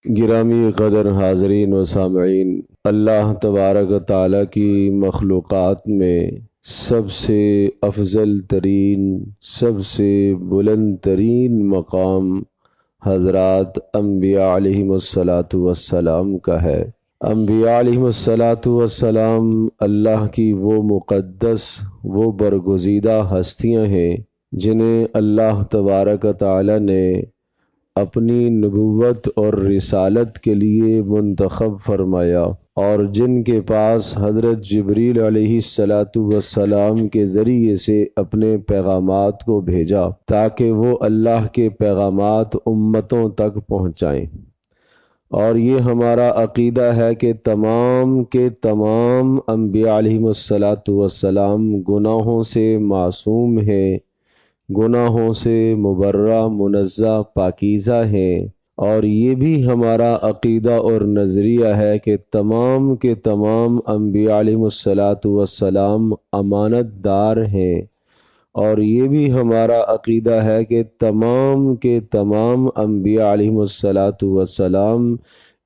گرامی قدر حاضرین و سامعین، اللہ تبارک و تعالیٰ کی مخلوقات میں سب سے افضل ترین، سب سے بلند ترین مقام حضرات انبیاء علیہم السلام کا ہے۔ انبیاء علیہم السلام اللہ کی وہ مقدس، وہ برگزیدہ ہستیاں ہیں جنہیں اللہ تبارک و تعالیٰ نے اپنی نبوت اور رسالت کے لیے منتخب فرمایا، اور جن کے پاس حضرت جبریل علیہ السلام کے ذریعے سے اپنے پیغامات کو بھیجا تاکہ وہ اللہ کے پیغامات امتوں تک پہنچائیں۔ اور یہ ہمارا عقیدہ ہے کہ تمام کے تمام انبیاء علیہ السلام گناہوں سے معصوم ہیں، گناہوں سے مبرہ، منزہ، پاکیزہ ہیں، اور یہ بھی ہمارا عقیدہ اور نظریہ ہے کہ تمام کے تمام انبیاء علیہ السلام امانت دار ہیں، اور یہ بھی ہمارا عقیدہ ہے کہ تمام کے تمام انبیاء علیہ السلام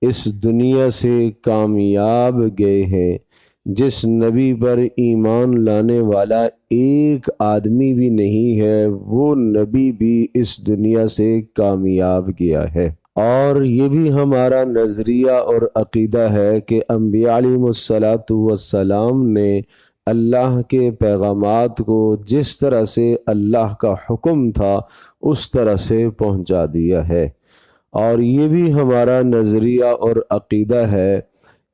اس دنیا سے کامیاب گئے ہیں۔ جس نبی پر ایمان لانے والا ایک آدمی بھی نہیں ہے، وہ نبی بھی اس دنیا سے کامیاب گیا ہے۔ اور یہ بھی ہمارا نظریہ اور عقیدہ ہے کہ انبیاء علیہ السلام نے اللہ کے پیغامات کو جس طرح سے اللہ کا حکم تھا اس طرح سے پہنچا دیا ہے۔ اور یہ بھی ہمارا نظریہ اور عقیدہ ہے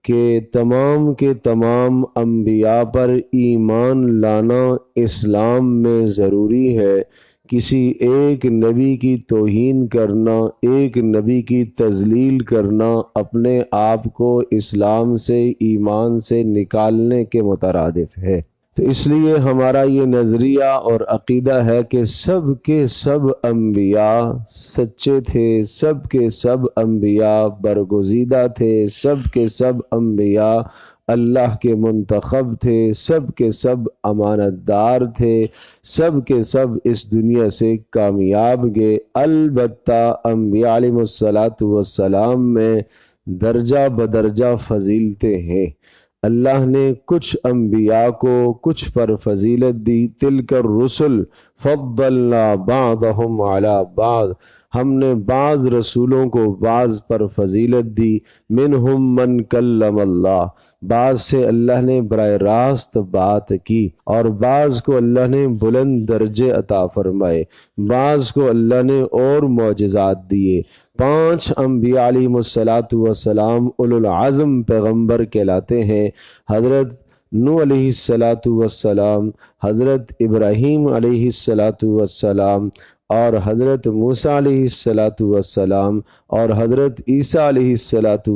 کہ تمام کے تمام انبیاء پر ایمان لانا اسلام میں ضروری ہے۔ کسی ایک نبی کی توہین کرنا، ایک نبی کی تذلیل کرنا اپنے آپ کو اسلام سے، ایمان سے نکالنے کے مترادف ہے۔ تو اس لیے ہمارا یہ نظریہ اور عقیدہ ہے کہ سب کے سب انبیاء سچے تھے، سب کے سب انبیاء برگزیدہ تھے، سب کے سب انبیاء اللہ کے منتخب تھے، سب کے سب امانت دار تھے، سب کے سب اس دنیا سے کامیاب گئے۔ البتہ انبیاء علیہ السلام میں درجہ بدرجہ فضیلتیں ہیں۔ اللہ نے کچھ انبیاء کو کچھ پر فضیلت دی، تلک الرسل فضلنا بعضهم علی بعض، ہم نے بعض رسولوں کو بعض پر فضیلت دی، منہم من کلم اللہ، بعض سے اللہ نے براہ راست بات کی، اور بعض کو اللہ نے بلند درجے عطا فرمائے، بعض کو اللہ نے اور معجزات دیے۔ 5 انبیاء علیہ السلام اولو العزم پیغمبر کہلاتے ہیں۔ حضرت نوح علیہ السلام، حضرت ابراہیم علیہ السلام، اور حضرت موسیٰ علیہ السلام، اور حضرت عیسیٰ علیہ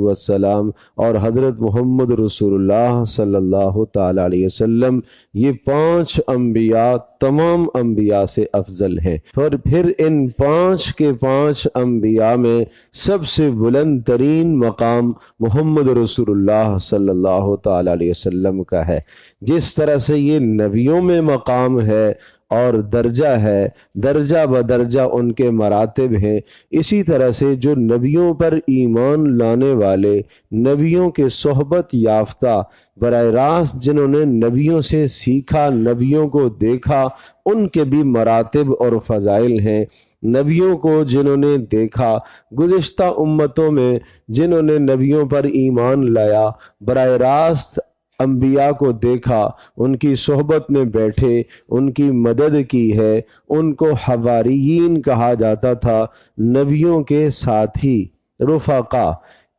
السلام، اور حضرت محمد رسول اللہ صلی اللہ تعالیٰ علیہ وسلم، یہ 5 انبیاء تمام انبیاء سے افضل ہیں۔ پھر ان 5 کے 5 انبیاء میں سب سے بلند ترین مقام محمد رسول اللہ صلی اللہ تعالیٰ علیہ وسلم کا ہے۔ جس طرح سے یہ نبیوں میں مقام ہے اور درجہ ہے، درجہ بدرجہ ان کے مراتب ہیں، اسی طرح سے جو نبیوں پر ایمان لانے والے، نبیوں کے صحبت یافتہ، براہ راست جنہوں نے نبیوں سے سیکھا، نبیوں کو دیکھا، ان کے بھی مراتب اور فضائل ہیں۔ نبیوں کو جنہوں نے دیکھا، گزشتہ امتوں میں جنہوں نے نبیوں پر ایمان لایا، براہ راست انبیاء کو دیکھا، ان کی صحبت میں بیٹھے، ان کی مدد کی ہے، ان کو حواریین کہا جاتا تھا، نبیوں کے ساتھی، رفقا۔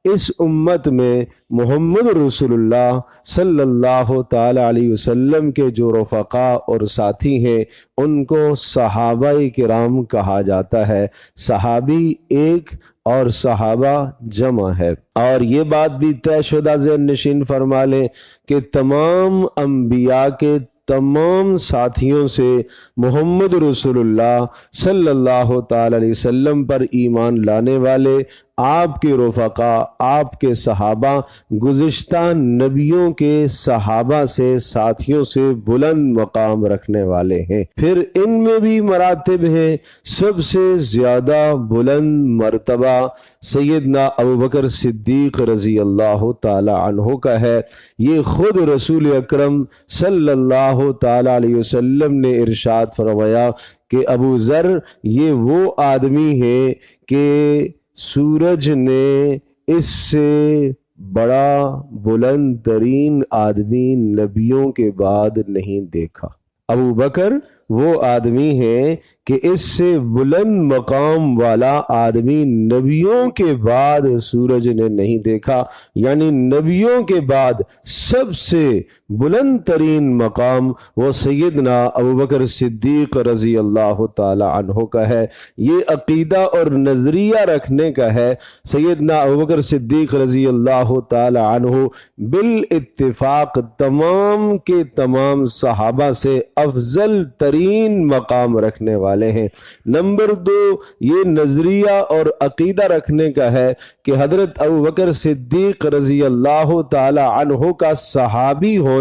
اس امت میں محمد رسول اللہ صلی اللہ تعالیٰ علیہ وسلم کے جو رفقا اور ساتھی ہیں ان کو صحابہ کرام کہا جاتا ہے۔ صحابی ایک اور صحابہ جمع ہے، اور یہ بات بھی طے شدہ ذہن نشین فرما لیں کہ تمام انبیاء کے تمام ساتھیوں سے محمد رسول اللہ صلی اللہ تعالی علیہ وسلم پر ایمان لانے والے آپ کے رفقا، آپ کے صحابہ گزشتہ نبیوں کے صحابہ سے، ساتھیوں سے بلند مقام رکھنے والے ہیں۔ پھر ان میں بھی مراتب ہیں۔ سب سے زیادہ بلند مرتبہ سیدنا ابوبکر صدیق رضی اللہ تعالی عنہ کا ہے۔ یہ خود رسول اکرم صلی اللہ تعالی علیہ وسلم نے ارشاد فرمایا کہ ابو ذر یہ وہ آدمی ہے کہ سورج نے اس سے بڑا بلند ترین آدمی نبیوں کے بعد نہیں دیکھا۔ ابو بکر وہ آدمی ہے کہ اس سے بلند مقام والا آدمی نبیوں کے بعد سورج نے نہیں دیکھا، یعنی نبیوں کے بعد سب سے بلند ترین مقام وہ سیدنا ابوبکر صدیق رضی اللہ تعالی عنہ کا ہے۔ یہ عقیدہ اور نظریہ رکھنے کا ہے۔ سیدنا ابوبکر صدیق رضی اللہ تعالی عنہ بالاتفاق تمام کے تمام صحابہ سے افضل ترین مقام رکھنے والے ہیں۔ نمبر 2، یہ نظریہ اور عقیدہ رکھنے کا ہے کہ حضرت ابوبکر صدیق رضی اللہ تعالی عنہ کا صحابی ہونا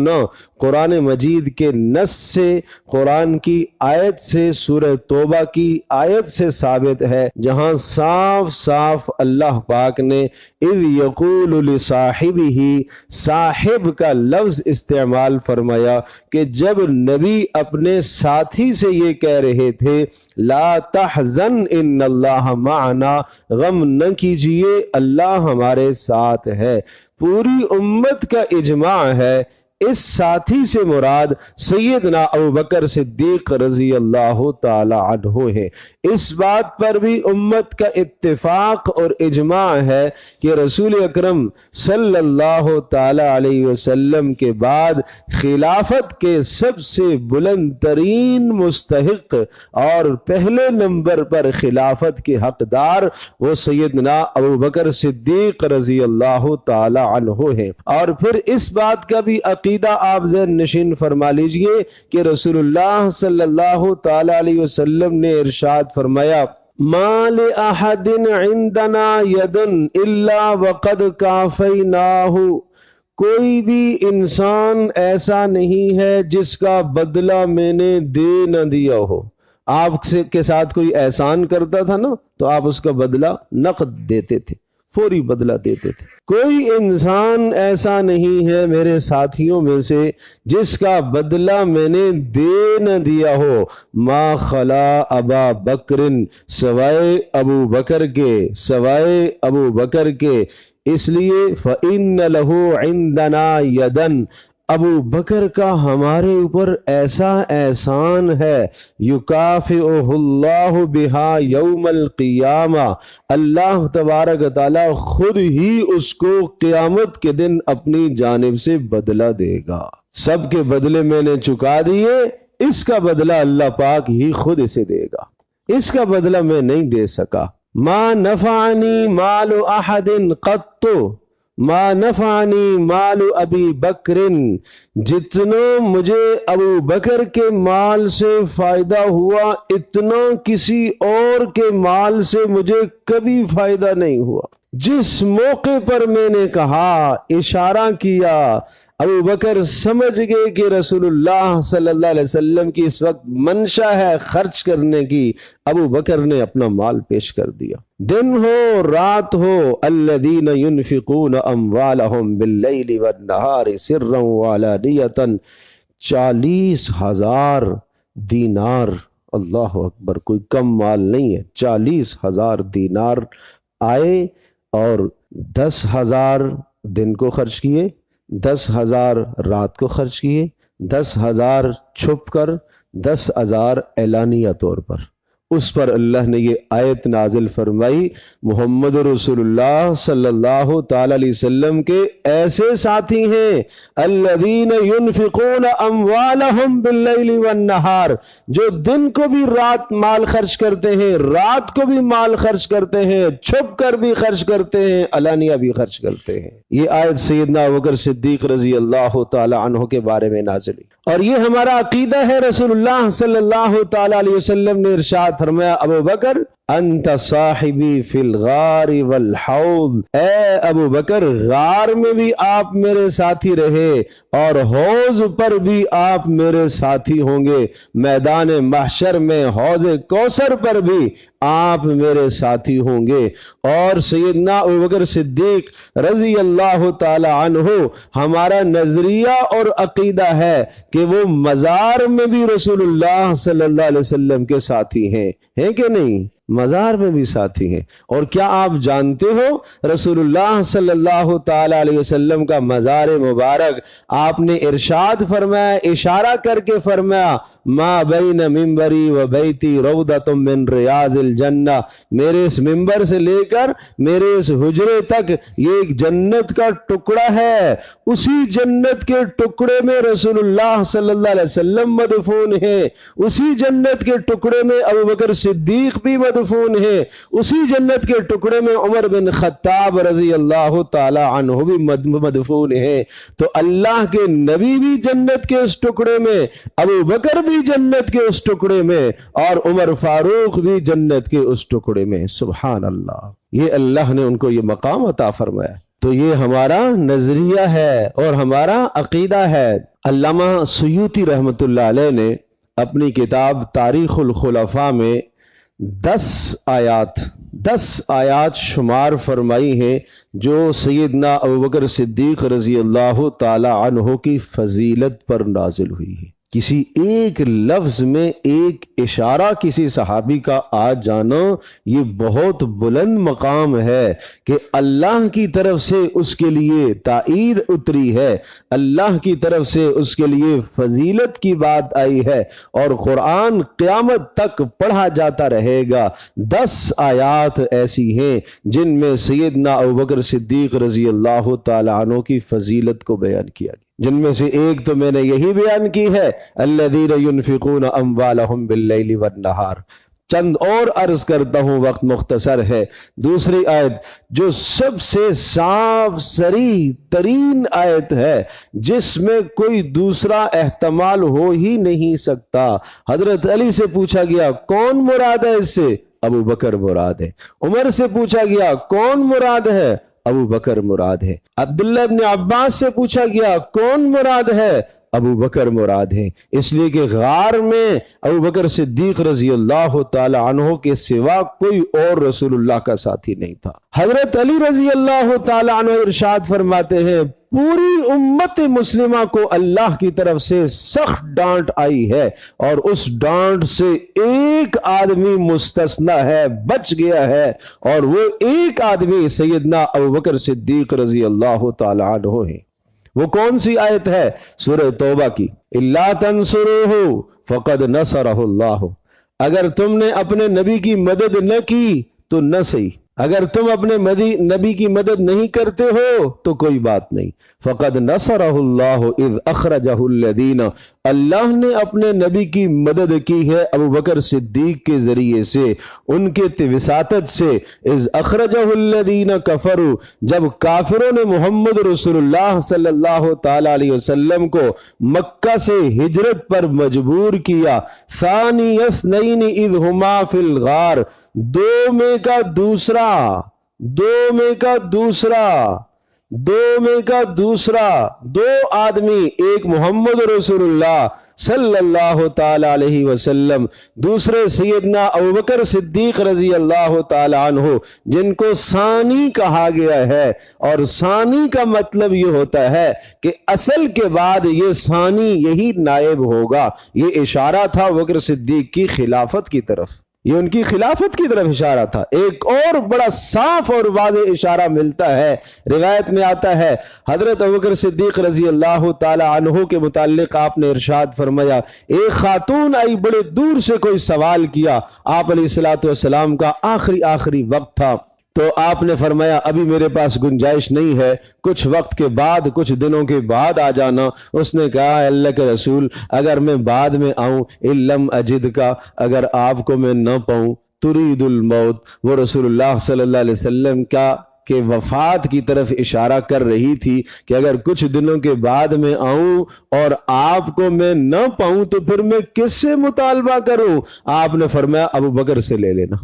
قرآن مجید کے نص سے، قرآن کی آیت سے، سورہ توبہ کی آیت سے ثابت ہے، جہاں صاف صاف اللہ پاک نے اذ یقول لصاحبہ، صاحب کا لفظ استعمال فرمایا کہ جب نبی اپنے ساتھی سے یہ کہہ رہے تھے لا تحزن ان اللہ معنا، غم نہ کیجئے اللہ ہمارے ساتھ ہے۔ پوری امت کا اجماع ہے اس ساتھی سے مراد سیدنا ابوبکر صدیق رضی اللہ تعالی عنہ ہے۔ اس بات پر بھی امت کا اتفاق اور اجماع ہے کہ رسول اکرم صلی اللہ تعالی علیہ وسلم کے بعد خلافت کے سب سے بلند ترین مستحق اور پہلے نمبر پر خلافت کے حقدار وہ سیدنا ابوبکر صدیق رضی اللہ تعالی عنہ ہے۔ اور پھر اس بات کا بھی عقیدہ آپ ذہن نشین فرما لیجئے کہ رسول اللہ صلی اللہ تعالی علیہ وسلم نے ارشاد فرمایا ما لأحد عندنا ید الا وقد کافیناہ، کوئی بھی انسان ایسا نہیں ہے جس کا بدلہ میں نے دے نہ دیا ہو۔ آپ کے ساتھ کوئی احسان کرتا تھا نا تو آپ اس کا بدلہ نقد دیتے تھے، فوری بدلہ دیتے تھے۔ کوئی انسان ایسا نہیں ہے میرے ساتھیوں میں سے جس کا بدلہ میں نے دے نہ دیا ہو، ما خلا ابا بکر، سوائے ابو بکر کے، سوائے ابو بکر کے، اس لیے فَإِنَّ لَهُ عِندَنَا يَدًا، ابو بکر کا ہمارے اوپر ایسا احسان ہے، یکافئہ اللہ بہا یوم القیامہ، اللہ تبارک تعالی خود ہی اس کو قیامت کے دن اپنی جانب سے بدلہ دے گا۔ سب کے بدلے میں نے چکا دیے، اس کا بدلہ اللہ پاک ہی خود اسے دے گا، اس کا بدلہ میں نہیں دے سکا۔ ما نفعنی مال احد قط ما نفعنی مال ابی بکر، جتنا مجھے ابو بکر کے مال سے فائدہ ہوا اتنا کسی اور کے مال سے مجھے کبھی فائدہ نہیں ہوا۔ جس موقع پر میں نے کہا، اشارہ کیا، ابو بکر سمجھ گئے کہ رسول اللہ صلی اللہ علیہ وسلم کی اس وقت منشا ہے خرچ کرنے کی، ابو بکر نے اپنا مال پیش کر دیا۔ دن ہو رات ہو، الذین ینفقون اموالہم باللیل والنہار سرا وعلانیۃ، 40,000 دینار، اللہ اکبر، کوئی کم مال نہیں ہے، 40,000 دینار آئے اور 10,000 دن کو خرچ کیے، 10,000 رات کو خرچ کیے، 10,000 چھپ کر، 10,000 اعلانیہ طور پر۔ اس پر اللہ نے یہ آیت نازل فرمائی، محمد رسول اللہ صلی اللہ تعالی علیہ وسلم کے ایسے ساتھی ہیں الذین ینفقون اموالہم باللیل والنہار، جو دن کو بھی رات مال خرچ کرتے ہیں، رات کو بھی مال خرچ کرتے ہیں، چھپ کر بھی خرچ کرتے ہیں، علانیہ بھی خرچ کرتے ہیں۔ یہ آیت سیدنا ابوبکر صدیق رضی اللہ تعالی عنہ کے بارے میں نازل ہوئی، اور یہ ہمارا عقیدہ ہے۔ رسول اللہ صلی اللہ تعالی علیہ وسلم نے ارشاد فرمایا ابو بکر انت صاحبی فی الغار والحوض، اے ابو بکر غار میں بھی آپ میرے ساتھی رہے اور حوض پر بھی آپ میرے ساتھی ہوں گے، میدان محشر میں حوض کوثر پر بھی آپ میرے ساتھی ہوں گے۔ اور سیدنا ابوبکر صدیق رضی اللہ تعالی عنہ، ہمارا نظریہ اور عقیدہ ہے کہ وہ مزار میں بھی رسول اللہ صلی اللہ علیہ وسلم کے ساتھی ہیں کہ نہیں؟ مزار میں بھی ساتھی ہیں۔ اور کیا آپ جانتے ہو رسول اللہ صلی اللہ تعالی علیہ وسلم کا مزار مبارک آپ نے ارشاد فرمایا، اشارہ کر کے فرمایا، ما بین منبری و بیتی روضۃ من ریاض الجنہ، میرے اس منبر سے لے کر میرے اس حجرے تک یہ ایک جنت کا ٹکڑا ہے، اسی جنت کے ٹکڑے میں رسول اللہ صلی اللہ علیہ وسلم مدفون ہیں، اسی جنت کے ٹکڑے میں ابوبکر صدیق بھی مدفون ہے، اسی جنت کے ٹکڑے میں عمر بن خطاب رضی اللہ تعالی عنہ بھی مدفون ہے۔ تو اللہ کے نبی بھی جنت کے اس ٹکڑے میں، ابو بکر بھی جنت کے اس ٹکڑے میں، اور عمر فاروق بھی جنت کے اس ٹکڑے میں۔ سبحان اللہ، یہ اللہ نے ان کو یہ مقام عطا فرمایا۔ تو یہ ہمارا نظریہ ہے اور ہمارا عقیدہ ہے۔ علامہ سیوطی رحمۃ اللہ علیہ نے اپنی کتاب تاریخ الخلفاء میں 10 آیات شمار فرمائی ہیں جو سیدنا ابوبکر صدیق رضی اللہ تعالی عنہ کی فضیلت پر نازل ہوئی ہے۔ کسی ایک لفظ میں ایک اشارہ کسی صحابی کا آ جانا یہ بہت بلند مقام ہے کہ اللہ کی طرف سے اس کے لیے تائید اتری ہے، اللہ کی طرف سے اس کے لیے فضیلت کی بات آئی ہے، اور قرآن قیامت تک پڑھا جاتا رہے گا۔ 10 آیات ایسی ہیں جن میں سیدنا ابوبکر صدیق رضی اللہ تعالی عنہ کی فضیلت کو بیان کیا گیا، جن میں سے ایک تو میں نے یہی بیان کی ہے، الذین ينفقون اموالهم باللیل والنہار۔ چند اور عرض کرتا ہوں، وقت مختصر ہے۔ دوسری آیت جو سب سے صاف صریح ترین آیت ہے، جس میں کوئی دوسرا احتمال ہو ہی نہیں سکتا، حضرت علی سے پوچھا گیا کون مراد ہے اس سے؟ ابو بکر مراد ہے۔ عمر سے پوچھا گیا کون مراد ہے؟ ابو بکر مراد ہے۔ عبداللہ ابن عباس سے پوچھا گیا کون مراد ہے؟ ابو بکر مراد ہے۔ اس لیے کہ غار میں ابو بکر صدیق رضی اللہ تعالی عنہ کے سوا کوئی اور رسول اللہ کا ساتھی نہیں تھا۔ حضرت علی رضی اللہ تعالی عنہ ارشاد فرماتے ہیں، پوری امت مسلمہ کو اللہ کی طرف سے سخت ڈانٹ آئی ہے، اور اس ڈانٹ سے ایک آدمی مستثنا ہے، بچ گیا ہے، اور وہ ایک آدمی سیدنا ابوبکر صدیق رضی اللہ تعالی عنہ ہے۔ وہ کون سی آیت ہے؟ سورہ توبہ کی، الا تنصروہ فقد نصرہ اللہ۔ اگر تم نے اپنے نبی کی مدد نہ کی تو نہ صحیح، اگر تم اپنے نبی کی مدد نہیں کرتے ہو تو کوئی بات نہیں۔ فقد نصرہ اللہ اذ اخرجہ الذین، اللہ نے اپنے نبی کی مدد کی ہے ابو بکر صدیق کے ذریعے سے، ان کے وساطت سے۔ اذ اخرجہ الذین کفروا، جب کافروں نے محمد رسول اللہ صلی اللہ تعالی علیہ وسلم کو مکہ سے ہجرت پر مجبور کیا۔ ثانی اثنین اذ ہما فی الغار، دو میں کا دوسرا دو آدمی، ایک محمد رسول اللہ صلی اللہ تعالی علیہ وسلم، دوسرے سیدنا ابوبکر صدیق رضی اللہ تعالی عنہ، جن کو ثانی کہا گیا ہے۔ اور ثانی کا مطلب یہ ہوتا ہے کہ اصل کے بعد یہ ثانی یہی نائب ہوگا۔ یہ اشارہ تھا ابوبکر صدیق کی خلافت کی طرف، یہ ان کی خلافت کی طرف اشارہ تھا۔ ایک اور بڑا صاف اور واضح اشارہ ملتا ہے، روایت میں آتا ہے حضرت ابوبکر صدیق رضی اللہ تعالی عنہ کے متعلق آپ نے ارشاد فرمایا، ایک خاتون آئی، بڑے دور سے کوئی سوال کیا، آپ علیہ الصلوۃ والسلام کا آخری وقت تھا، تو آپ نے فرمایا ابھی میرے پاس گنجائش نہیں ہے، کچھ وقت کے بعد، کچھ دنوں کے بعد آ جانا۔ اس نے کہا اللہ کے رسول، اگر میں بعد میں آؤں، لم اجد کا، اگر آپ کو میں نہ پاؤں، ترید الموت، وہ رسول اللہ صلی اللہ علیہ وسلم کا کہ وفات کی طرف اشارہ کر رہی تھی کہ اگر کچھ دنوں کے بعد میں آؤں اور آپ کو میں نہ پاؤں تو پھر میں کس سے مطالبہ کروں؟ آپ نے فرمایا ابو بکر سے لے لینا،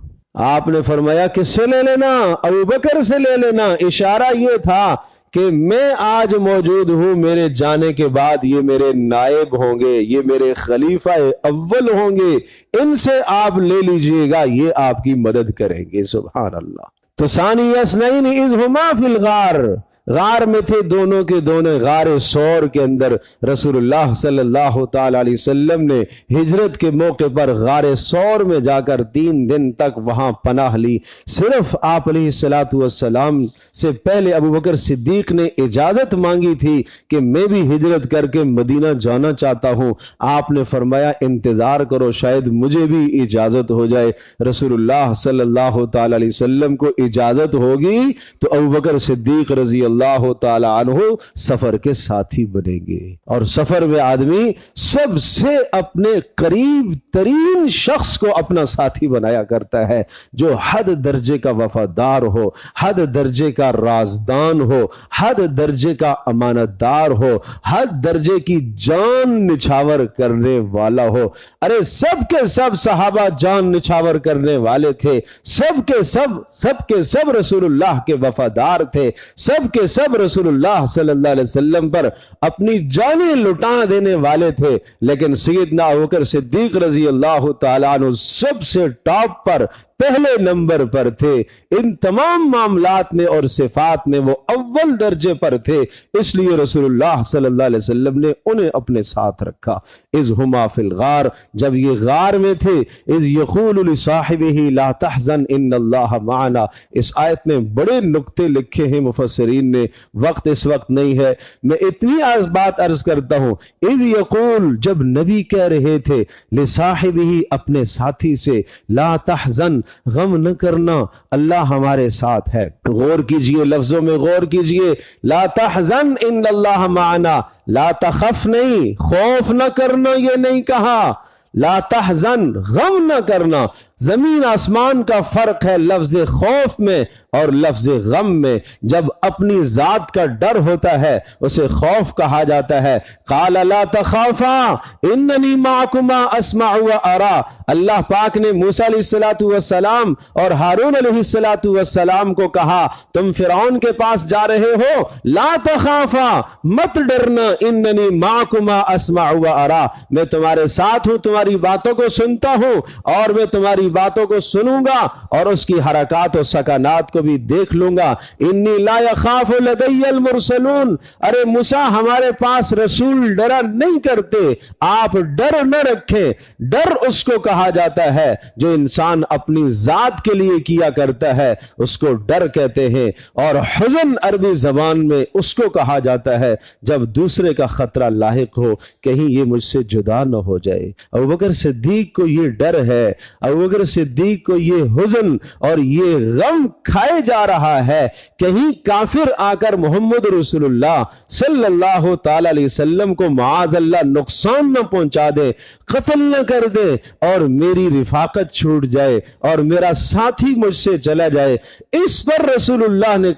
آپ نے فرمایا کس سے لے لینا؟ ابو بکر سے لے لینا۔ اشارہ یہ تھا کہ میں آج موجود ہوں، میرے جانے کے بعد یہ میرے نائب ہوں گے، یہ میرے خلیفہ اول ہوں گے، ان سے آپ لے لیجئے گا، یہ آپ کی مدد کریں گے۔ سبحان اللہ۔ تو ثانی اثنین اذ ہما فی الغار، غار میں تھے دونوں کے دونوں، غار سور کے اندر رسول اللہ صلی اللہ تعالی علیہ وسلم نے ہجرت کے موقع پر غار سور میں جا کر 3 دن تک وہاں پناہ لی۔ صرف آپ علیہ السلام سے پہلے ابو بکر صدیق نے اجازت مانگی تھی کہ میں بھی ہجرت کر کے مدینہ جانا چاہتا ہوں۔ آپ نے فرمایا انتظار کرو، شاید مجھے بھی اجازت ہو جائے۔ رسول اللہ صلی اللہ تعالی علیہ وسلم کو اجازت ہوگی تو ابو بکر صدیق رضی اللہ تعالی عنہ سفر کے ساتھی بنیں گے۔ اور سفر میں آدمی سب سے اپنے قریب ترین شخص کو اپنا ساتھی بنایا کرتا ہے، جو حد درجے کا وفادار ہو، حد درجے کا رازدان ہو، حد درجے کا امانت دار ہو، حد درجے کی جان نچھاور کرنے والا ہو۔ ارے سب کے سب صحابہ جان نچھاور کرنے والے تھے، سب کے سب رسول اللہ کے وفادار تھے، سب کے سب رسول اللہ صلی اللہ علیہ وسلم پر اپنی جانیں لٹا دینے والے تھے، لیکن سیدنا ابوبکر صدیق رضی اللہ تعالیٰ عنہ سب سے ٹاپ پر، پہلے نمبر پر تھے۔ ان تمام معاملات میں اور صفات میں وہ اول درجے پر تھے، اس لیے رسول اللہ صلی اللہ علیہ وسلم نے انہیں اپنے ساتھ رکھا۔ اذ ہما فی الغار، جب یہ غار میں تھے، اذ یقول لصاحبہ لا تحزن ان اللہ معنا۔ اس آیت میں بڑے نکتے لکھے ہیں مفسرین نے، وقت اس وقت نہیں ہے، میں اتنی بات عرض کرتا ہوں۔ اذ یقول، جب نبی کہہ رہے تھے، لصاحبہ، اپنے ساتھی سے، لا تحزن، غم نہ کرنا، اللہ ہمارے ساتھ ہے۔ غور کیجئے، لفظوں میں غور کیجئے۔ لا تحزن ان اللہ معنا، لا تخف نہیں، خوف نہ کرنا یہ نہیں کہا، لا تحزن، غم نہ کرنا۔ زمین آسمان کا فرق ہے لفظ خوف میں اور لفظ غم میں۔ جب اپنی ذات کا ڈر ہوتا ہے اسے خوف کہا جاتا ہے۔ قال لا تخافا اننی معکما اسمع و ارا، اللہ پاک نے موسیٰ علیہ السلام اور ہارون علیہ السلام کو کہا تم فرعون کے پاس جا رہے ہو، لا تخافا، مت ڈرنا، اننی معکما اسمع و ارا، میں تمہارے ساتھ ہوں، تمہاری باتوں کو سنتا ہوں اور میں تمہاری باتوں کو سنوں گا اور اس کی حرکات و سکنات کو بھی دیکھ لوں گا۔ انی لا یخاف لدی المرسلون، ارے موسیٰ ہمارے پاس رسول ڈرا نہیں کرتے، آپ ڈر نہ رکھیں۔ ڈر اس کو کہا جاتا ہے جو انسان اپنی ذات کے لیے کیا کرتا ہے، اس کو ڈر کہتے ہیں، اور حزن عربی زبان میں اس کو کہا جاتا ہے جب دوسرے کا خطرہ لاحق ہو، کہیں یہ مجھ سے جدا نہ ہو جائے۔ ابوبکر صدیق کو یہ ڈر ہے، ابوبکر صدیق کو یہ حزن اور یہ غم کھائے جا رہا ہے، کہیں کافر آ کر محمد رسول اللہ صلی اللہ تعالی علیہ وسلم کو معاذ اللہ نقصان نہ پہنچا دے، قتل نہ کر دے اور میری رفاقت چھوٹ جائے اور میرا ساتھی مجھ سے چلا جائے۔ اس پر رسول اللہ نے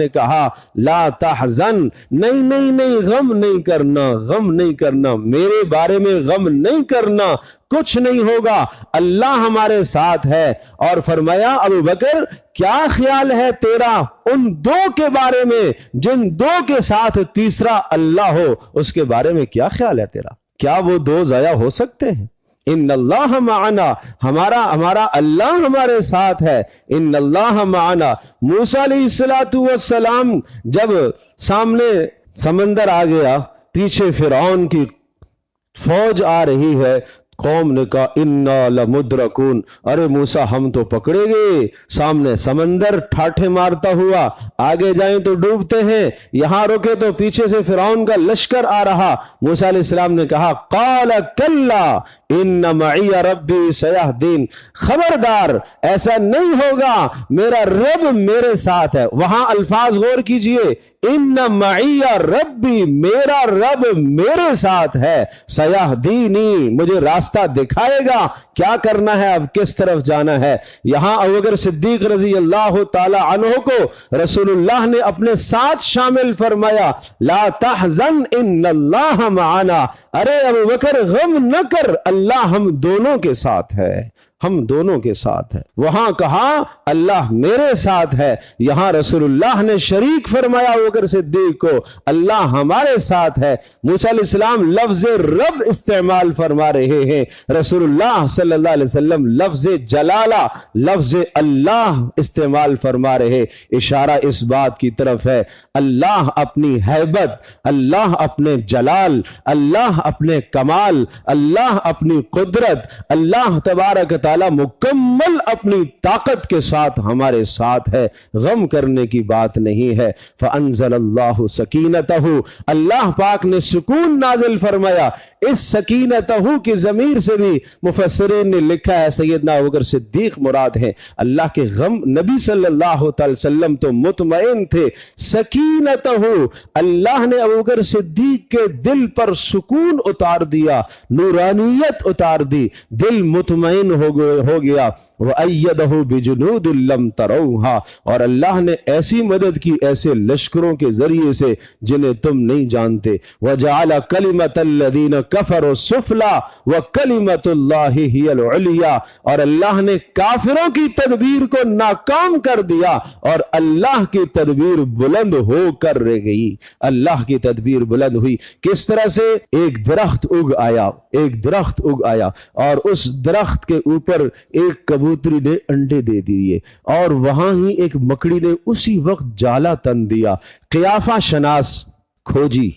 کہا لا تحزن، نہیں، غم نہیں کرنا، میرے بارے میں غم نہیں کرنا، کچھ نہیں ہوگا، اللہ ہمارے ساتھ ہے۔ اور فرمایا ابو بکر کیا خیال ہے تیرا ان دو کے بارے میں جن دو کے ساتھ تیسرا اللہ ہو، اس کے بارے میں کیا خیال ہے تیرا؟ کیا وہ دو ضائع ہو سکتے ہیں؟ ان اللہ معنا، ہمارا اللہ ہمارے ساتھ ہے، ان اللہ معنا۔ موسیٰ علیہ السلام جب سامنے سمندر آ گیا، پیچھے فرعون کی فوج آ رہی ہے، قوم نے کہا انا لمدرکون، ارے موسیٰ ہم تو پکڑے گئے، سامنے سمندر ٹھاٹھے مارتا ہوا، آگے جائیں تو ڈوبتے ہیں، یہاں رکے تو پیچھے سے فرعون کا لشکر آ رہا۔ موسیٰ علیہ السلام نے کہا قال کلا ان معی ربی سیہدین، خبردار ایسا نہیں ہوگا، میرا رب میرے ساتھ ہے۔ وہاں الفاظ غور کیجئے، ان معی ربی، میرا رب میرے ساتھ ہے، سیہدینی، مجھے راستہ دکھائے گا، کیا کرنا ہے، اب کس طرف جانا ہے۔ یہاں ابوبکر صدیق رضی اللہ تعالی عنہ کو رسول اللہ نے اپنے ساتھ شامل فرمایا، لا تحزن ان اللہ معنا، ارے ابوبکر غم نہ کر، اللہ ہم دونوں کے ساتھ ہے، ہم دونوں کے ساتھ ہے۔ وہاں کہا اللہ میرے ساتھ ہے، یہاں رسول اللہ نے شریک فرمایا ابوبکر صدیق کو، اللہ ہمارے ساتھ ہے۔ موسیٰ علیہ السلام لفظ رب استعمال فرما رہے ہیں، رسول اللہ صلی اللہ علیہ وسلم لفظ جلالہ، لفظ اللہ استعمال فرما رہے۔ اشارہ اس بات کی طرف ہے اللہ اپنی ہیبت، اللہ اپنے جلال، اللہ اپنے کمال، اللہ اپنی قدرت، اللہ تبارک تعالی مکمل اپنی طاقت کے ساتھ ہمارے ساتھ ہے، غم کرنے کی بات نہیں ہے۔ فانزل اللہ سکینتہ، اللہ پاک نے سکون نازل فرمایا۔ اس سکینتہ کی ضمیر سے بھی مفسرین نے لکھا ہے سیدنا ابوبکر صدیق مراد ہے۔ اللہ کے غم، نبی صلی اللہ علیہ وسلم تو مطمئن تھے، سکینتہ اللہ نے ابوبکر صدیق کے دل پر سکون اتار دیا، نورانیت اتار دی، دل مطمئن ہو گیا۔ وَأَيَّدَهُ بِجُنُودٍ لَمْ تَرَوْهَا، اور اللہ نے ایسی مدد کی ایسے لشکروں کے ذریعے سے جنہیں تم نہیں جانتے۔ وَجَعَلَ كَلِمَةَ الَّذِينَ كَفَرُوا السُّفْلَىٰ وَكَلِمَةُ اللَّهِ هِيَ الْعُلْيَا، اور اللہ نے کافروں کی تدبیر کو ناکام کر دیا اور اللہ کی تدبیر بلند ہو کر رہ گئی۔ اللہ کی تدبیر بلند ہوئی کس طرح سے؟ ایک درخت اگ آیا، ایک درخت اگ آیا اور اس درخت کے اوپر ایک کبوتری نے انڈے دے دیے اور وہاں ہی ایک مکڑی نے اسی وقت جالا تن دیا۔ قیافہ شناس کھوجی،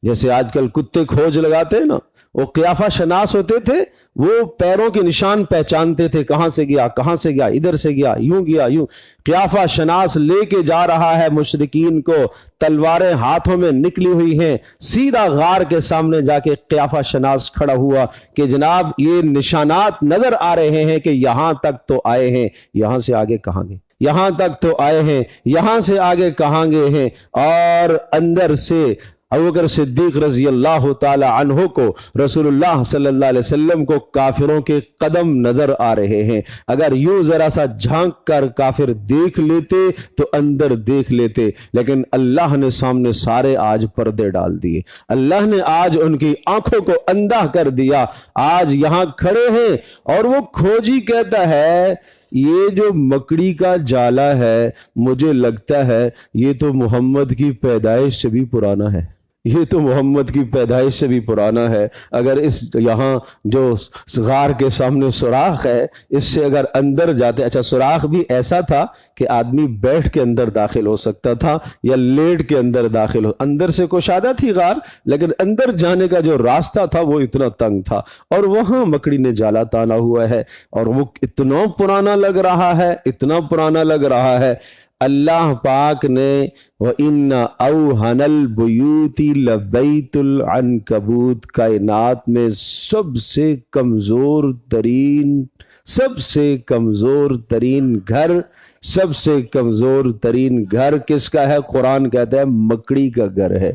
جیسے آج کل کتے کھوج لگاتے ہیں نا، وہ قیافہ شناس ہوتے تھے، وہ پیروں کے نشان پہچانتے تھے، کہاں سے گیا کہاں سے گیا، ادھر سے گیا یوں۔ قیافہ شناس لے کے جا رہا ہے مشرکین کو، تلواریں ہاتھوں میں نکلی ہوئی ہیں، سیدھا غار کے سامنے جا کے قیافہ شناس کھڑا ہوا کہ جناب یہ نشانات نظر آ رہے ہیں کہ یہاں تک تو آئے ہیں، یہاں سے آگے کہاں گے، یہاں تک تو آئے ہیں، یہاں سے آگے کہاں گئے ہیں۔ اور اندر سے ابوبکر صدیق رضی اللہ تعالی عنہ کو، رسول اللہ صلی اللہ علیہ وسلم کو کافروں کے قدم نظر آ رہے ہیں۔ اگر یوں ذرا سا جھانک کر کافر دیکھ لیتے تو اندر دیکھ لیتے، لیکن اللہ نے سامنے سارے آج پردے ڈال دیے، اللہ نے آج ان کی آنکھوں کو اندھا کر دیا۔ آج یہاں کھڑے ہیں اور وہ کھوجی کہتا ہے یہ جو مکڑی کا جالا ہے مجھے لگتا ہے یہ تو محمد کی پیدائش سے بھی پرانا ہے، یہ تو محمد کی پیدائش سے بھی پرانا ہے۔ اگر اس یہاں جو غار کے سامنے سوراخ ہے اس سے اگر اندر جاتے، اچھا سوراخ بھی ایسا تھا کہ آدمی بیٹھ کے اندر داخل ہو سکتا تھا یا لیٹ کے اندر داخل ہو، اندر سے کشادہ تھی غار لیکن اندر جانے کا جو راستہ تھا وہ اتنا تنگ تھا، اور وہاں مکڑی نے جالا تانا ہوا ہے اور وہ اتنا پرانا لگ رہا ہے، اتنا پرانا لگ رہا ہے۔ اللہ پاک نے وَإِنَّ أَوْهَنَ الْبُيُوتِ لَبَيْتُ الْعَنْكَبُوتِ، کائنات میں سب سے کمزور ترین گھر، سب سے کمزور ترین گھر کس کا ہے؟ قرآن کہتا ہے مکڑی کا گھر ہے،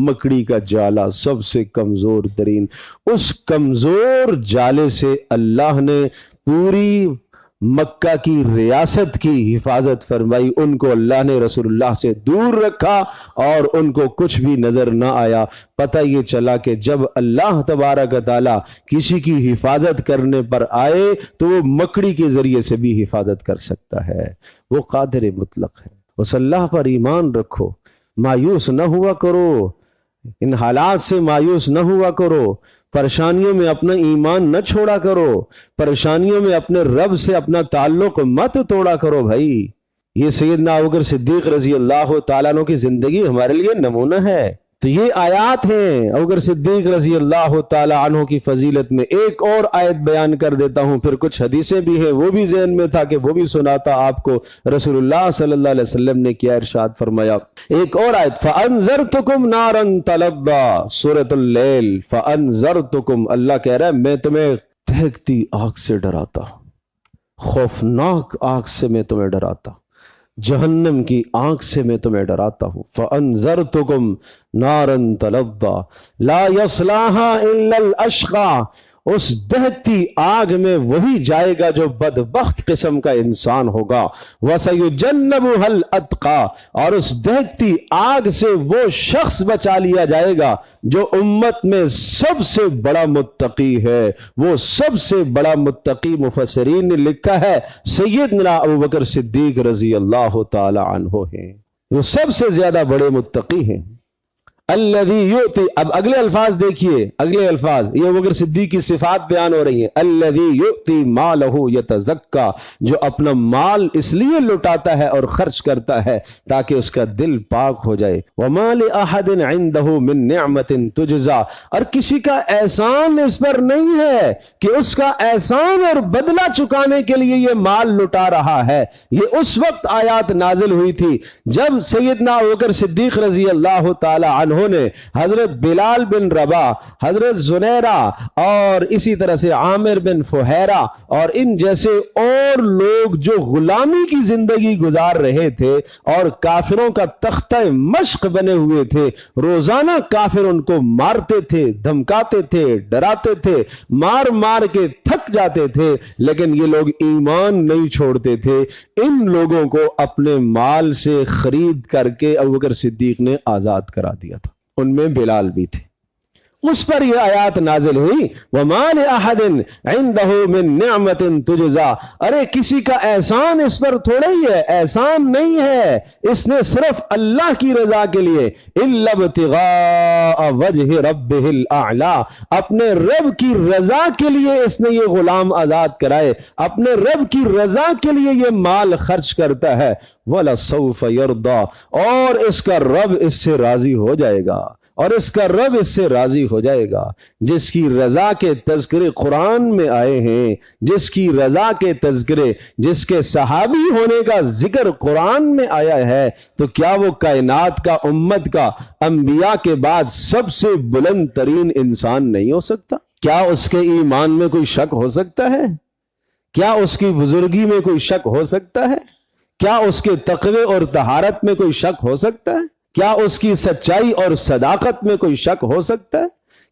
مکڑی کا جالا سب سے کمزور ترین۔ اس کمزور جالے سے اللہ نے پوری مکہ کی ریاست کی حفاظت فرمائی، ان کو اللہ نے رسول اللہ سے دور رکھا اور ان کو کچھ بھی نظر نہ آیا۔ پتہ یہ چلا کہ جب اللہ تبارک تعالی کسی کی حفاظت کرنے پر آئے تو وہ مکڑی کے ذریعے سے بھی حفاظت کر سکتا ہے، وہ قادر مطلق ہے۔ اس اللہ پر ایمان رکھو، مایوس نہ ہوا کرو، ان حالات سے مایوس نہ ہوا کرو، پریشانیوں میں اپنا ایمان نہ چھوڑا کرو، پریشانیوں میں اپنے رب سے اپنا تعلق مت توڑا کرو بھائی۔ یہ سیدنا ابوبکر صدیق رضی اللہ تعالیٰ عنہ کی زندگی ہمارے لیے نمونہ ہے۔ تو یہ آیات ہیں ابوبکر صدیق رضی اللہ تعالیٰ عنہ کی فضیلت میں۔ ایک اور آیت بیان کر دیتا ہوں، پھر کچھ حدیثیں بھی ہیں وہ بھی ذہن میں تھا کہ وہ بھی سناتا آپ کو۔ رسول اللہ صلی اللہ علیہ وسلم نے کیا ارشاد فرمایا، ایک اور آیت، فَأَنذَرْتُكُمْ نَارًا تَلَظَّىٰ، سورۃ اللیل۔ فَأَنذَرْتُكُمْ، اللہ کہہ رہا ہے میں تمہیں دہکتی آگ سے ڈراتا ہوں، خوفناک آگ سے میں تمہیں ڈراتا ہوں، جہنم کی آنکھ سے میں تمہیں ڈراتا ہوں۔ فَأَنذَرْتُكُمْ نارن تلظا لا یصلاھا الا الاشقی، اس دہتی آگ میں وہی جائے گا جو بدبخت قسم کا انسان ہوگا، وَسَيُجَنَّبُهَا الْأَتْقَى، اور اس دہتی آگ سے وہ شخص بچا لیا جائے گا جو امت میں سب سے بڑا متقی ہے۔ وہ سب سے بڑا متقی مفسرین نے لکھا ہے سیدنا ابوبکر صدیق رضی اللہ تعالی عنہ ہیں، وہ سب سے زیادہ بڑے متقی ہیں۔ الذی یؤتی، اب اگلے الفاظ دیکھیے، اگلے الفاظ یہ ابوبکر صدیق کی صفات بیان ہو رہی ہیں۔ الذی یؤتی مالہ یتزکا، جو اپنا مال اس لیے لٹاتا ہے اور خرچ کرتا ہے تاکہ اس کا دل پاک ہو جائے۔ وما لأحد عنده من نعمت تجزا، اور کسی کا احسان اس پر نہیں ہے کہ اس کا احسان اور بدلہ چکانے کے لیے یہ مال لٹا رہا ہے۔ یہ اس وقت آیات نازل ہوئی تھی جب سیدنا ابوبکر صدیق رضی اللہ تعالی عنہ نے حضرت بلال بن رباح، حضرت زنیرہ اور اسی طرح سے عامر بن فہیرہ اور ان جیسے اور لوگ جو غلامی کی زندگی گزار رہے تھے اور کافروں کا تختہ مشق بنے ہوئے تھے، روزانہ کافر ان کو مارتے تھے، دھمکاتے تھے، ڈراتے تھے، مار مار کے تھک جاتے تھے، لیکن یہ لوگ ایمان نہیں چھوڑتے تھے۔ ان لوگوں کو اپنے مال سے خرید کر کے ابوبکر صدیق نے آزاد کرا دیا تھا، ان میں بلال بھی تھے۔ اس پر یہ آیات نازل ہوئی وَمَا لِأَحَدٍ عِنْدَهُ مِن نِعْمَةٍ تُجْزَى، ارے کسی کا احسان اس پر تھوڑا ہی ہے، احسان نہیں ہے، اس نے صرف اللہ کی رضا کے لیے إِلَّا ابْتِغَاءَ وَجْهِ رَبِّهِ الْأَعْلَى، اپنے رب کی رضا کے لیے اس نے یہ غلام آزاد کرائے، اپنے رب کی رضا کے لیے یہ مال خرچ کرتا ہے۔ وَلَسَوْفَ يَرْضَى، اور اس کا رب اس سے راضی ہو جائے گا، اور اس کا رب اس سے راضی ہو جائے گا۔ جس کی رضا کے تذکرے قرآن میں آئے ہیں، جس کی رضا کے تذکرے، جس کے صحابی ہونے کا ذکر قرآن میں آیا ہے، تو کیا وہ کائنات کا، امت کا، انبیاء کے بعد سب سے بلند ترین انسان نہیں ہو سکتا؟ کیا اس کے ایمان میں کوئی شک ہو سکتا ہے؟ کیا اس کی بزرگی میں کوئی شک ہو سکتا ہے؟ کیا اس کے تقوی اور طہارت میں کوئی شک ہو سکتا ہے؟ کیا اس کی سچائی اور صداقت میں کوئی شک ہو سکتا ہے؟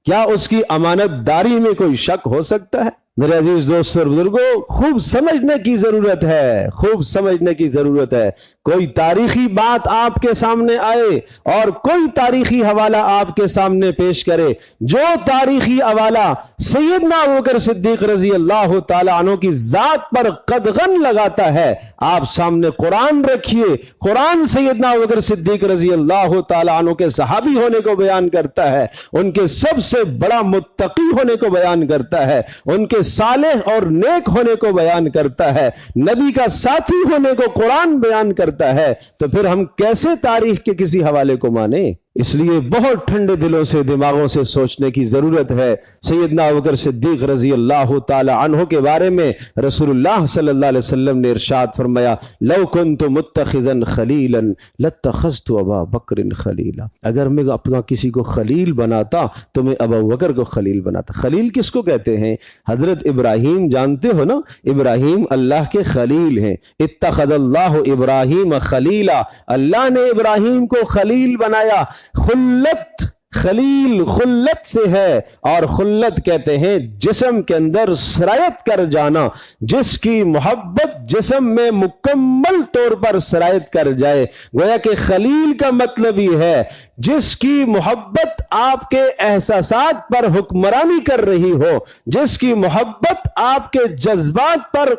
کیا اس کی امانت داری میں کوئی شک ہو سکتا ہے؟ میرے عزیز دوستوں اور بزرگوں، خوب سمجھنے کی ضرورت ہے، خوب سمجھنے کی ضرورت ہے۔ کوئی تاریخی بات آپ کے سامنے آئے اور کوئی تاریخی حوالہ آپ کے سامنے پیش کرے، جو تاریخی حوالہ سیدنا ابوبکر صدیق رضی اللہ تعالیٰ عنہ کی ذات پر قدغن لگاتا ہے، آپ سامنے قرآن رکھیے۔ قرآن سیدنا ابوبکر صدیق رضی اللہ تعالیٰ عنہ کے صحابی ہونے کو بیان کرتا ہے، ان کے سب سے بڑا متقی ہونے کو بیان کرتا ہے، ان کے صالح اور نیک ہونے کو بیان کرتا ہے، نبی کا ساتھی ہونے کو قرآن بیان کرتا ہے، تو پھر ہم کیسے تاریخ کے کسی حوالے کو مانیں؟ اس لیے بہت ٹھنڈے دلوں سے، دماغوں سے سوچنے کی ضرورت ہے۔ سیدنا ابوبکر صدیق رضی اللہ تعالی عنہ کے بارے میں رسول اللہ صلی اللہ علیہ وسلم نے ارشاد فرمایا لو کنت متخذا خلیلا لاتخذت ابا بکر خلیلا، اگر میں اپنا کسی کو خلیل بناتا تو میں ابو بکر کو خلیل بناتا۔ خلیل کس کو کہتے ہیں؟ حضرت ابراہیم جانتے ہو نا، ابراہیم اللہ کے خلیل ہیں۔ اتخذ اللہ ابراہیم خلیلا، اللہ نے ابراہیم کو خلیل بنایا۔ خلت، خلیل خلت سے ہے، اور خلت کہتے ہیں جسم کے اندر سرایت کر جانا، جس کی محبت جسم میں مکمل طور پر سرایت کر جائے۔ گویا کہ خلیل کا مطلب یہ ہے جس کی محبت آپ کے احساسات پر حکمرانی کر رہی ہو، جس کی محبت آپ کے جذبات پر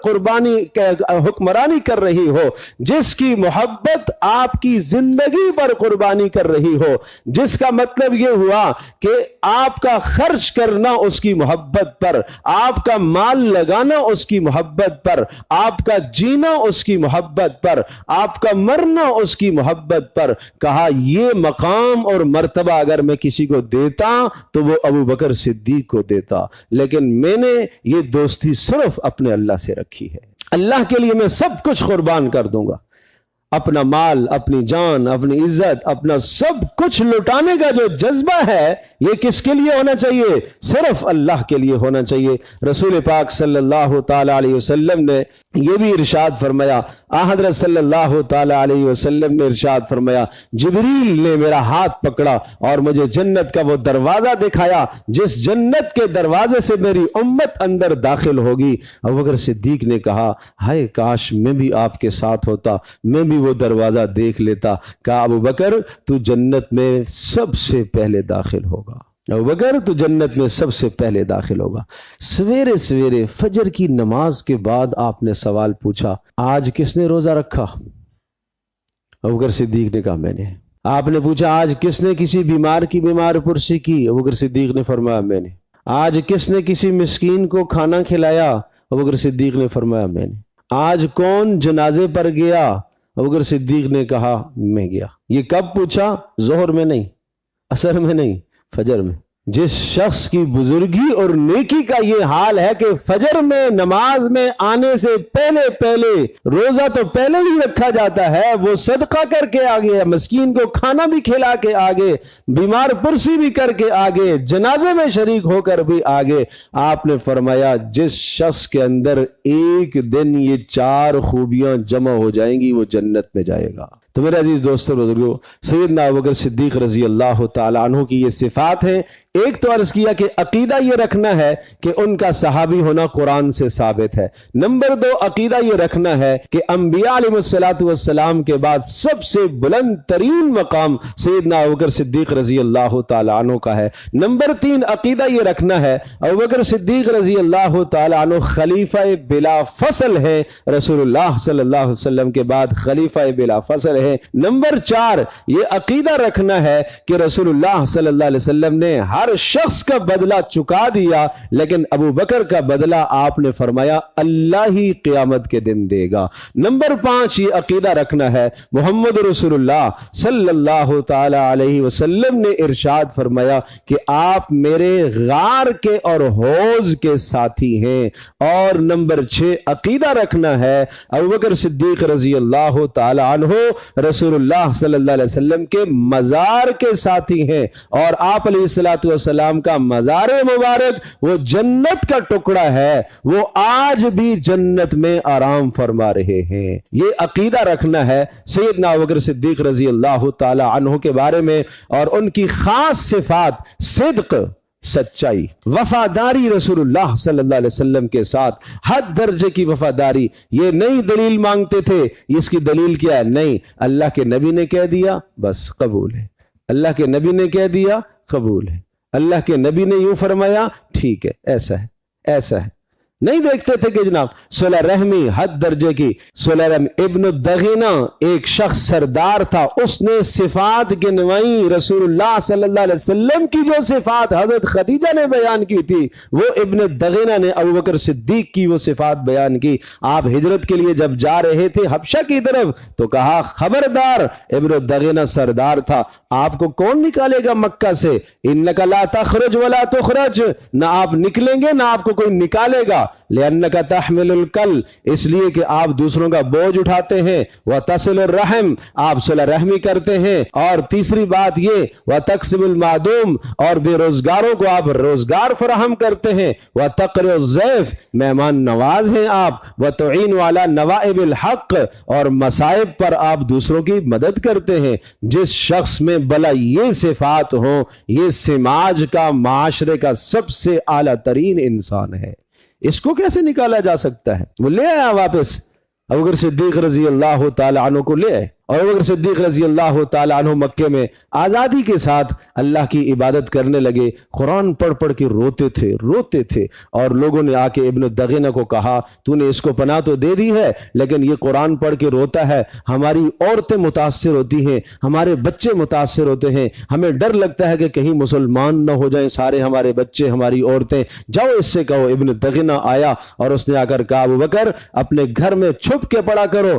حکمرانی کر رہی ہو، جس کی محبت آپ کی زندگی پر قربانی کر رہی ہو، جس کا مطلب یہ ہوا کہ آپ کا خرچ کرنا اس کی محبت پر، آپ کا مال لگانا اس کی محبت پر، آپ کا جینا اس کی محبت پر، آپ کا مرنا اس کی محبت پر۔ کہا یہ مقام اور مرتبہ اگر میں کسی کو دیتا تو وہ ابو بکر صدیق کو دیتا، لیکن میں نے یہ دوستی صرف اپنے اللہ سے رکھی ہے۔ اللہ کے لیے میں سب کچھ قربان کر دوں گا۔ اپنا مال، اپنی جان، اپنی عزت، اپنا سب کچھ لٹانے کا جو جذبہ ہے یہ کس کے لیے ہونا چاہیے؟ صرف اللہ کے لیے ہونا چاہیے۔ رسول پاک صلی اللہ تعالی علیہ وسلم نے یہ بھی ارشاد فرمایا، حضرت صلی اللہ تعالی علیہ وسلم نے ارشاد فرمایا، جبریل نے میرا ہاتھ پکڑا اور مجھے جنت کا وہ دروازہ دکھایا جس جنت کے دروازے سے میری امت اندر داخل ہوگی۔ ابوبکر صدیق نے کہا، ہائے کاش میں بھی آپ کے ساتھ ہوتا، میں بھی وہ دروازہ دیکھ لیتا۔ کہا ابوبکر تو جنت میں سب سے پہلے داخل ہوگا، ابوبکر تو جنت میں سب سے پہلے داخل ہوگا۔ سویرے سویرے فجر کی نماز کے بعد آپ نے سوال پوچھا، آج کس نے روزہ رکھا؟ ابوبکر صدیق نے کہا میں نے۔ آپ نے پوچھا آج کس نے کسی بیمار کی بیمار پرسی کی؟ ابوبکر صدیق نے فرمایا میں نے۔ آج کس نے کسی مسکین کو کھانا کھلایا؟ ابوبکر صدیق نے فرمایا میں نے۔ آج کون جنازے پر گیا؟ ابوبکر صدیق نے کہا میں گیا۔ یہ کب پوچھا؟ ظہر میں نہیں، عصر میں نہیں، فجر میں۔ جس شخص کی بزرگی اور نیکی کا یہ حال ہے کہ فجر میں نماز میں آنے سے پہلے پہلے روزہ تو پہلے ہی رکھا جاتا ہے، وہ صدقہ کر کے آگے، مسکین کو کھانا بھی کھلا کے آگے، بیمار پرسی بھی کر کے آگے، جنازے میں شریک ہو کر بھی آگے۔ آپ نے فرمایا جس شخص کے اندر ایک دن یہ 4 خوبیاں جمع ہو جائیں گی وہ جنت میں جائے گا۔ تو میرے عزیز دوستو بزرگو، سیدنا ابوبکر صدیق رضی اللہ تعالی عنہ کی یہ صفات ہیں۔ ایک تو عرض کیا کہ عقیدہ یہ رکھنا ہے کہ ان کا صحابی ہونا قرآن سے ثابت ہے۔ نمبر 2 عقیدہ یہ رکھنا ہے کہ انبیاء علیہ السلام کے بعد سب سے بلند ترین مقام سیدنا ابوبکر صدیق رضی اللہ تعالی عنہ کا ہے۔ نمبر 3 عقیدہ یہ رکھنا ہے ابوبکر صدیق رضی اللہ تعالی عنہ خلیفہ بلا فصل ہے، رسول اللہ صلی اللہ علیہ وسلم کے بعد خلیفہ بلا فصل ہے۔ نمبر 4 یہ عقیدہ رکھنا ہے کہ رسول اللہ صلی اللہ علیہ وسلم نے ہر شخص کا بدلہ چکا دیا، لیکن ابو بکر کا بدلہ آپ نے فرمایا اللہ ہی قیامت کے دن دے گا۔ نمبر 5 یہ عقیدہ رکھنا ہے محمد رسول اللہ صلی اللہ تعالی علیہ وسلم نے ارشاد فرمایا کہ آپ میرے غار کے اور حوض کے ساتھی ہیں۔ اور نمبر 6 عقیدہ رکھنا ہے ابوبکر صدیق رضی اللہ تعالی عنہ رسول اللہ صلی اللہ علیہ وسلم کے مزار کے ساتھی ہیں، اور آپ علیہ السلام کا مزار مبارک وہ جنت کا ٹکڑا ہے، وہ آج بھی جنت میں آرام فرما رہے ہیں۔ یہ عقیدہ رکھنا ہے سیدنا ابوبکر صدیق رضی اللہ تعالی عنہ کے بارے میں، اور ان کی خاص صفات صدق، سچائی، وفاداری رسول اللہ صلی اللہ علیہ وسلم کے ساتھ حد درجے کی وفاداری۔ یہ نئی دلیل مانگتے تھے، اس کی دلیل کیا ہے؟ نہیں، اللہ کے نبی نے کہہ دیا بس قبول ہے، اللہ کے نبی نے کہہ دیا قبول ہے، اللہ کے نبی نے یوں فرمایا ٹھیک ہے، ایسا ہے ایسا ہے۔ نہیں دیکھتے تھے کہ جناب صلہ رحمی حد درجے کی۔ صلہ رحمی ابن الدغینہ ایک شخص سردار تھا، اس نے صفات گنوائی رسول اللہ صلی اللہ علیہ وسلم کی جو صفات حضرت خدیجہ نے بیان کی تھی، وہ ابن الدغینہ نے ابوبکر صدیق کی وہ صفات بیان کی۔ آپ ہجرت کے لیے جب جا رہے تھے حبشہ کی طرف تو کہا خبردار، ابن الدغینہ سردار تھا، آپ کو کون نکالے گا مکہ سے؟ انک لا تخرج ولا تخرج، نہ آپ نکلیں گے نہ آپ کو کوئی نکالے گا۔ لأنک تحمل الکل، اس لیے کہ آپ دوسروں کا بوجھ اٹھاتے ہیں، وتصل الرحم، آپ صلہ رحمی کرتے ہیں، اور تیسری بات یہ وتکسب المعدوم، اور بے روزگاروں کو آپ روزگار فراہم کرتے ہیں، وتقر الضیف، مہمان نواز ہیں آپ، وتعین علی نوائب الحق، اور مصائب پر آپ دوسروں کی مدد کرتے ہیں۔ جس شخص میں بلا یہ صفات ہوں، یہ سماج کا، معاشرے کا سب سے اعلیٰ ترین انسان ہے۔ اس کو کیسے نکالا جا سکتا ہے؟ وہ لے آیا واپس، ابوبکر صدیق رضی اللہ تعالی عنہ کو لے آئے، اور ابوبکر صدیق رضی اللہ تعالی عنہ مکے میں آزادی کے ساتھ اللہ کی عبادت کرنے لگے، قرآن پڑھ پڑھ کے روتے تھے، اور لوگوں نے آ کے ابن الدغینہ کو کہا تو نے اس کو پناہ تو دے دی ہے لیکن یہ قرآن پڑھ کے روتا ہے، ہماری عورتیں متاثر ہوتی ہیں، ہمارے بچے متاثر ہوتے ہیں، ہمیں ڈر لگتا ہے کہ کہیں مسلمان نہ ہو جائیں سارے ہمارے بچے ہماری عورتیں، جاؤ اس سے کہو۔ ابن الدغینہ آیا اور اس نے آ کر کہا ابوبکر اپنے گھر میں چھپ کے پڑھا کرو